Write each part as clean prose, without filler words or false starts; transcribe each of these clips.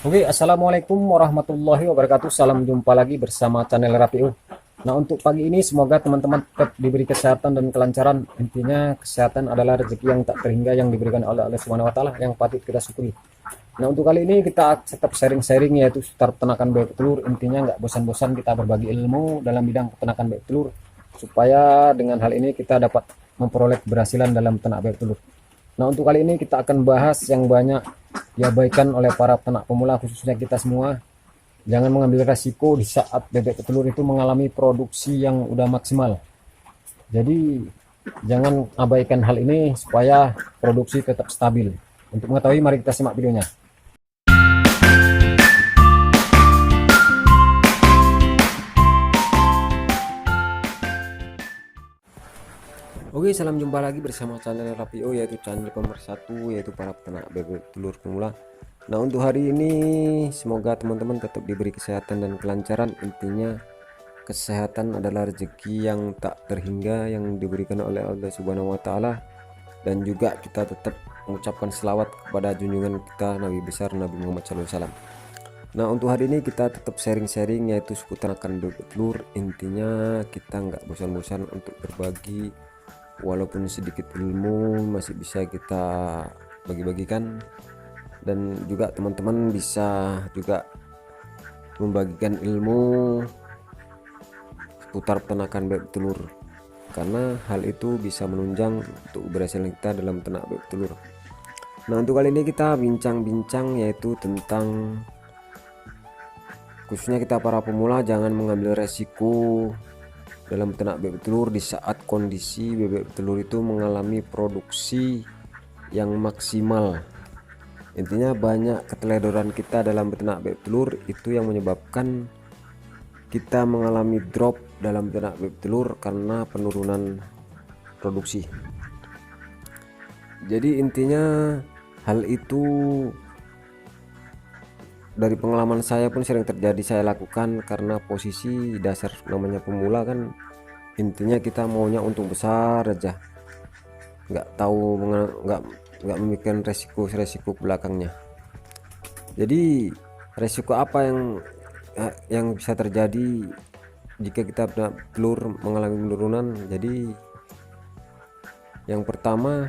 Oke, assalamualaikum warahmatullahi wabarakatuh. Salam jumpa lagi bersama channel Rapiu. Nah, untuk pagi ini semoga teman-teman tetap diberi kesehatan dan kelancaran. Intinya kesehatan adalah rezeki yang tak terhingga yang diberikan oleh Allah Subhanahu wa taala yang patut kita syukuri. Nah, untuk kali ini kita tetap sharing-sharing yaitu seputar peternakan bebek telur. Intinya nggak bosan-bosan kita berbagi ilmu dalam bidang peternakan bebek telur supaya dengan hal ini kita dapat memperoleh keberhasilan dalam ternak bebek telur. Nah, untuk kali ini kita akan bahas yang banyak diabaikan oleh para peternak pemula khususnya kita semua. Jangan mengambil resiko di saat bebek petelur itu mengalami produksi yang udah maksimal. Jadi jangan abaikan hal ini supaya produksi tetap stabil. Untuk mengetahui mari kita simak videonya. Oke, salam jumpa lagi bersama channel Rapio, yaitu channel pemersatu yaitu para peternak bebek telur pemula. Nah, untuk hari ini semoga teman-teman tetap diberi kesehatan dan kelancaran. Intinya kesehatan adalah rezeki yang tak terhingga yang diberikan oleh Allah Subhanahu wa taala, dan juga kita tetap mengucapkan selawat kepada junjungan kita Nabi besar Nabi Muhammad SAW. Nah, untuk hari ini kita tetap sharing-sharing yaitu seputar akan bebek telur. Intinya kita nggak bosan-bosan untuk berbagi, walaupun sedikit ilmu masih bisa kita bagi-bagikan, dan juga teman-teman bisa juga membagikan ilmu seputar peternakan bebek telur, karena hal itu bisa menunjang untuk keberhasilan kita dalam ternak bebek telur. Nah, untuk kali ini kita bincang-bincang yaitu tentang khususnya kita para pemula jangan mengambil resiko dalam ternak bebek telur di saat kondisi bebek telur itu mengalami produksi yang maksimal. Intinya banyak keteledoran kita dalam beternak bebek telur itu yang menyebabkan kita mengalami drop dalam ternak bebek telur karena penurunan produksi. Jadi intinya hal itu dari pengalaman saya pun sering terjadi, saya lakukan karena posisi dasar namanya pemula kan, intinya kita maunya untung besar aja, nggak tahu nggak memikirkan resiko belakangnya. Jadi resiko apa yang bisa terjadi jika kita telur mengalami penurunan? Jadi yang pertama,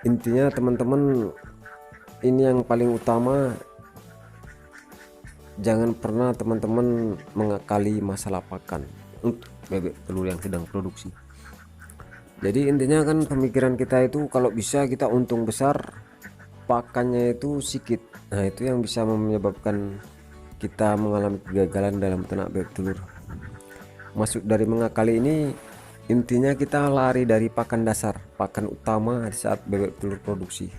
intinya teman-teman, ini yang paling utama, jangan pernah teman-teman mengakali masalah pakan untuk bebek telur yang sedang produksi. Jadi intinya kan pemikiran kita itu kalau bisa kita untung besar, pakannya itu sedikit. Nah, itu yang bisa menyebabkan kita mengalami kegagalan dalam ternak bebek telur. Masuk dari mengakali ini, intinya kita lari dari pakan dasar, pakan utama di saat bebek telur produksi.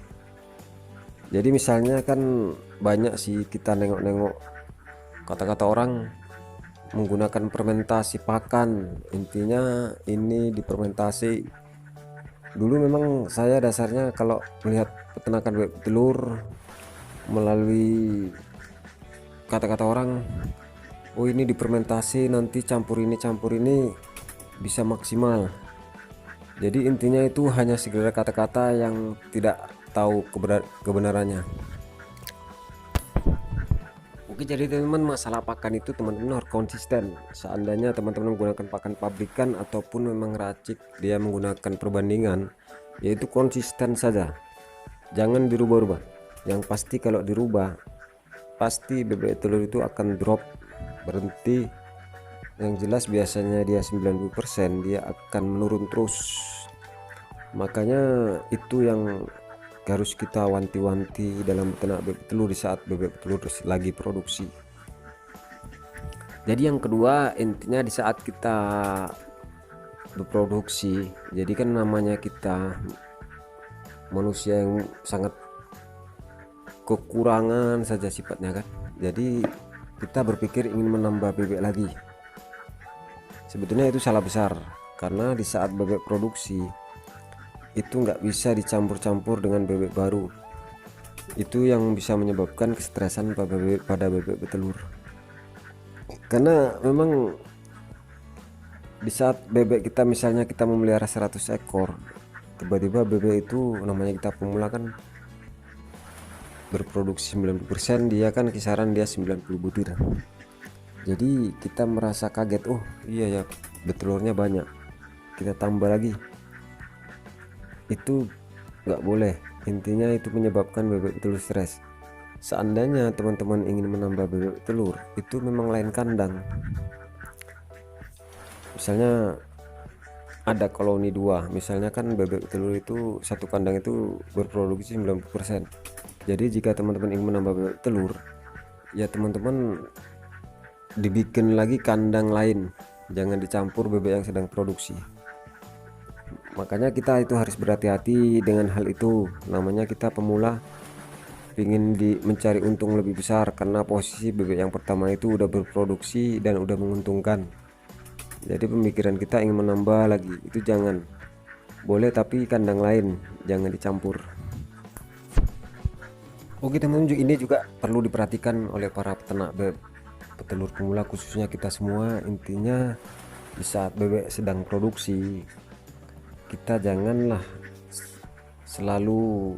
Jadi misalnya kan banyak sih kita nengok-nengok kata-kata orang menggunakan fermentasi pakan. Intinya ini difermentasi. Dulu memang saya dasarnya kalau melihat peternakan bebek telur melalui kata-kata orang, oh ini difermentasi, nanti campur ini bisa maksimal. Jadi intinya itu hanya segera kata-kata yang tidak tahu kebenarannya. Oke, jadi teman-teman, masalah pakan itu teman-teman harus konsisten. Seandainya teman-teman menggunakan pakan pabrikan ataupun memang racik dia menggunakan perbandingan, yaitu konsisten saja, jangan dirubah-rubah. Yang pasti kalau dirubah pasti bebek telur itu akan drop, berhenti. Yang jelas biasanya dia 90% dia akan menurun terus. Makanya itu yang harus kita wanti-wanti dalam ternak bebek telur di saat bebek telur lagi produksi. Jadi yang kedua, intinya di saat kita berproduksi, jadi kan namanya kita manusia yang sangat kekurangan saja sifatnya kan, jadi kita berpikir ingin menambah bebek lagi. Sebetulnya itu salah besar, karena di saat bebek produksi itu nggak bisa dicampur-campur dengan bebek baru. Itu yang bisa menyebabkan kestresan pada bebek petelur, karena memang di saat bebek kita misalnya kita memelihara 100 ekor, tiba-tiba bebek itu namanya kita pemula kan berproduksi 90%, dia kan kisaran dia 90 butir. Jadi kita merasa kaget, oh iya ya betelurnya banyak, kita tambah lagi. Itu nggak boleh, intinya itu menyebabkan bebek betelur stres. Seandainya teman-teman ingin menambah bebek telur, itu memang lain kandang. Misalnya ada koloni 2, misalnya kan bebek telur itu satu kandang itu berproduksi 90%. Jadi jika teman-teman ingin menambah bebek telur, ya teman-teman dibikin lagi kandang lain, jangan dicampur bebek yang sedang produksi. Makanya kita itu harus berhati-hati dengan hal itu. Namanya kita pemula, ingin mencari untung lebih besar, karena posisi bebek yang pertama itu udah berproduksi dan udah menguntungkan. Jadi pemikiran kita ingin menambah lagi, itu jangan. Boleh tapi kandang lain, jangan dicampur. Oke teman-teman, ini juga perlu diperhatikan oleh para peternak bebek petelur pemula, khususnya kita semua. Intinya di saat bebek sedang produksi, kita janganlah selalu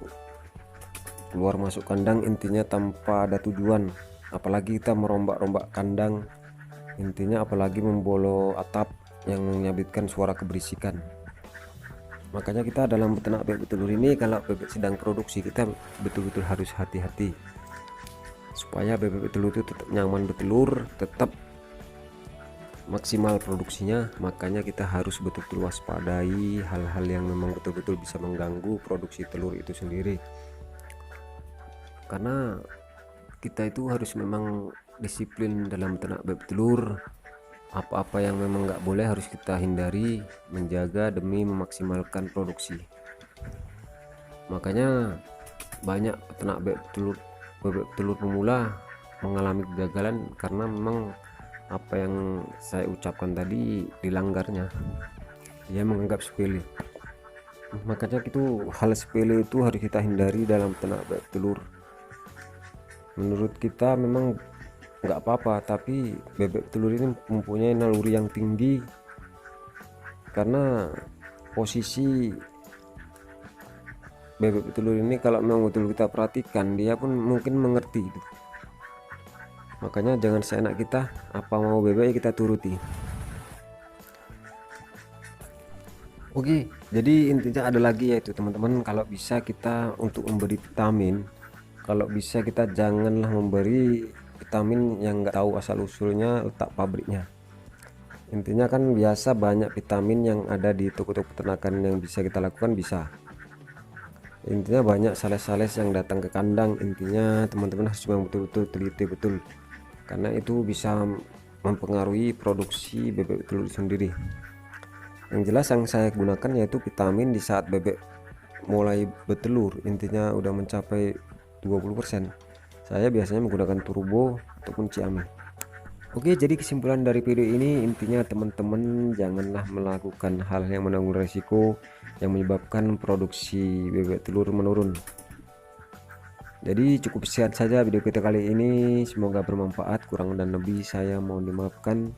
keluar masuk kandang, intinya tanpa ada tujuan. Apalagi kita merombak-rombak kandang, intinya apalagi membolo atap yang menyabitkan suara keberisikan. Makanya kita dalam peternak bebek telur ini, kalau bebek sedang produksi, kita betul-betul harus hati-hati supaya bebek telur itu tetap nyaman bertelur, tetap maksimal produksinya. Makanya kita harus betul-betul waspadai hal-hal yang memang betul-betul bisa mengganggu produksi telur itu sendiri, karena kita itu harus memang disiplin dalam ternak bebek telur. Apa-apa yang memang nggak boleh harus kita hindari, menjaga demi memaksimalkan produksi. Makanya banyak peternak bebek telur pemula mengalami kegagalan karena memang apa yang saya ucapkan tadi dilanggarnya. Dia menganggap sepele. Makanya itu hal sepele itu harus kita hindari dalam peternak bebek telur. Menurut kita memang nggak apa-apa, tapi bebek telur ini mempunyai naluri yang tinggi, karena posisi bebek telur ini kalau memang betul kita perhatikan, dia pun mungkin mengerti itu. Makanya jangan seenak kita, apa mau bebek kita turuti. Oke, jadi intinya ada lagi, yaitu teman-teman, kalau bisa kita untuk memberi vitamin, kalau bisa kita janganlah memberi vitamin yang nggak tahu asal usulnya, letak pabriknya. Intinya kan biasa banyak vitamin yang ada di toko-toko peternakan yang bisa kita lakukan, bisa. Intinya banyak sales-sales yang datang ke kandang. Intinya teman-teman harus betul-betul teliti betul, karena itu bisa mempengaruhi produksi bebek telur sendiri. Yang jelas yang saya gunakan yaitu vitamin di saat bebek mulai bertelur, intinya udah mencapai 20%. Saya biasanya menggunakan turbo ataupun ciami. Oke, jadi kesimpulan dari video ini, intinya teman-teman janganlah melakukan hal yang menanggung resiko yang menyebabkan produksi bebek telur menurun. Jadi cukup sekian saja video kita kali ini, semoga bermanfaat. Kurang dan lebih saya mohon dimaafkan.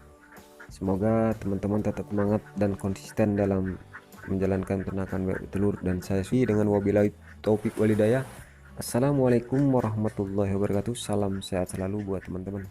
Semoga teman-teman tetap semangat dan konsisten dalam menjalankan peternakan bebek telur, dan saya sudah dengan wabillahi taufik walhidayah. Assalamualaikum warahmatullahi wabarakatuh. Salam sehat selalu buat teman-teman.